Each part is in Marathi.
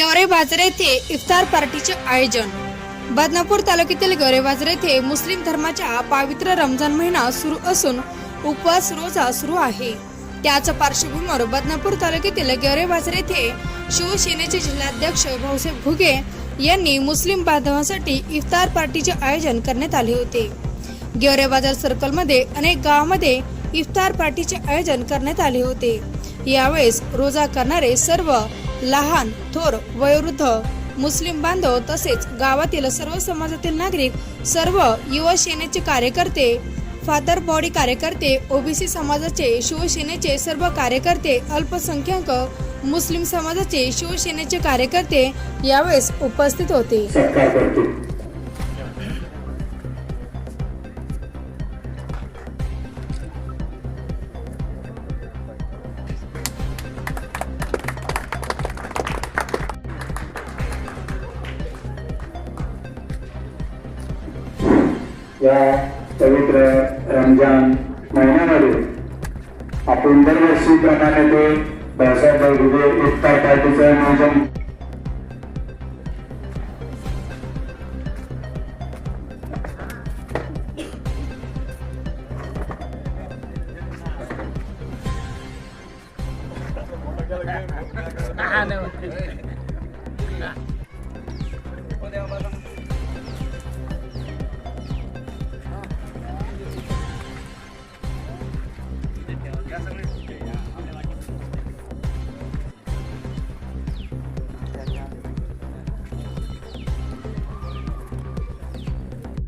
गेवरे बाजार येथे इफ्तार पार्टीचे आयोजन। बदनापूर तालुक्यातील गेवरे बाजार येथे मुस्लिम धर्माच्या पवित्र रमजान महिना सुरू असून उपवास रोजा सुरू आहे। त्याच पार्श्वभूमीवर बदनापूर तालुक्यातील गेवरे बाजार येथे शिवसेनेचे जिल्हाध्यक्ष भाऊसाहेब घुगे यांनी मुस्लिम बांधवांसाठी इफ्तार पार्टीचे आयोजन करण्यात आले होते। गेवरे बाजार सर्कलमध्ये अनेक गावांमध्ये इफ्तार पार्टीचे आयोजन करण्यात आले होते। यावेळेस रोजा करणारे सर्व लहान थोर वयोवृद्ध मुस्लिम बांधव तसेच गावातील सर्व समाजातील नागरिक, सर्व युवा सेनेचे कार्यकर्ते, फादर बॉडी कार्यकर्ते, ओबीसी समाजाचे, शिवसेनेचे सर्व कार्यकर्ते, अल्पसंख्याक मुस्लिम समाजाचे, शिवसेनेचे कार्यकर्ते यावेळेस उपस्थित होते। या पवित्र रमजान महिन्यामध्ये आपण दरवर्षीप्रमाणे ते भाऊसाहेब घुगे इफ्तार पार्टीचं आयोजन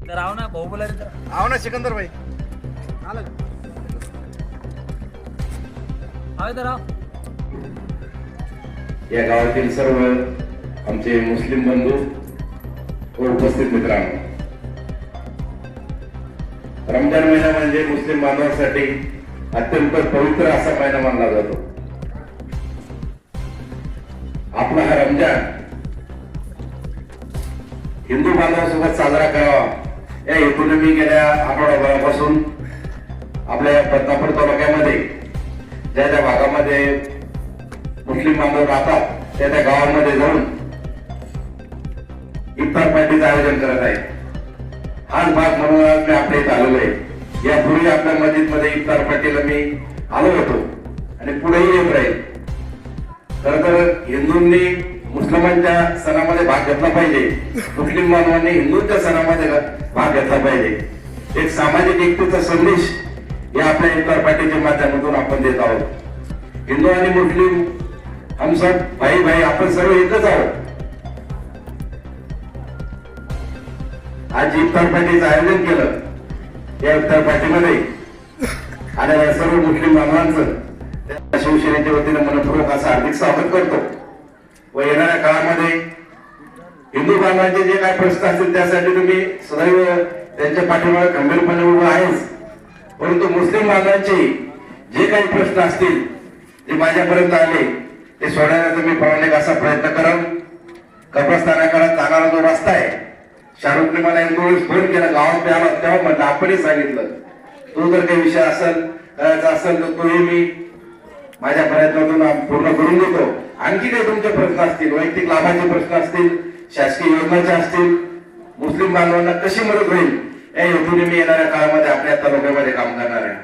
तर आओ ना भाऊ बोला रे, आओ ना सिकंदर भाई आलं आओ तर आओ। या गावातील सर्व आमचे मुस्लिम बंधू व उपस्थित मित्रांनो, रमजान महिना म्हणजे मुस्लिम बांधवांसाठी अत्यंत पवित्र असा महिना मानला जातो। आपला हा रमजान हिंदू बांधवांसोबत साजरा करावा या हेतूने मी गेल्या आठवड्याभरापासून आपल्या बदनापूर तालुक्यामध्ये ज्या ज्या भागामध्ये मुस्लिम बांधव राहतात त्या त्या गावांमध्ये जाऊन इफ्तार पार्टीचं आयोजन करत आहे। हाच भाग म्हणून आज मी आपल्या इथे आलेलो आहे। यापूर्वी आपल्या मस्जिदमध्ये इफ्तार पार्टीला मी आलो होतो आणि पुढेही येत राहील। खरं तर हिंदूंनी मुस्लिमांच्या सणामध्ये भाग घेतला पाहिजे, मुस्लिम बांधवांनी हिंदूंच्या सणामध्ये भाग घेतला पाहिजे। एक सामाजिक एकतेचा संदेश या आपल्या इफ्तार पार्टीच्या माध्यमातून आपण देत आहोत। हिंदू आणि मुस्लिम हम सब भाई भाई, आपण सर्व एकच आहोत। आज इफ्तार पार्टीचं आयोजन केलं, या इफ्तार पार्टीमध्ये आलेल्या सर्व मुस्लिम बांधवांचं शिवसेनेच्या वतीने मनपूर्वक असं हार्दिक स्वागत करतो व येणाऱ्या काळामध्ये हिंदू बांधवांचे जे काही प्रश्न असतील त्यासाठी तुम्ही सदैव त्यांच्या पाठीमागे खंबीरपणे उभं आहेच, परंतु मुस्लिम बांधवांचे जे काही प्रश्न असतील जे माझ्यापर्यंत आले ते सोडवण्याचा मी प्रामाणिक असा प्रयत्न करेन। कब्रस्तानाकडे जाणारा जो रस्ता आहे, शाहरुखने मला एक दिवस फोन केला, गावात आला तेव्हा म्हटलं आपणही सांगितलं तो जर काही विषय करायचा असेल तर तोही मी माझ्या प्रयत्नातून पूर्ण करून देतो। आणखी काही तुमचे प्रश्न असतील, वैयक्तिक लाभाचे प्रश्न असतील, शासकीय योजनाचे असतील, मुस्लिम बांधवांना कशी मदत होईल या हेतूने मी येणाऱ्या काळामध्ये आपल्या तालुक्यामध्ये काम करणार आहे।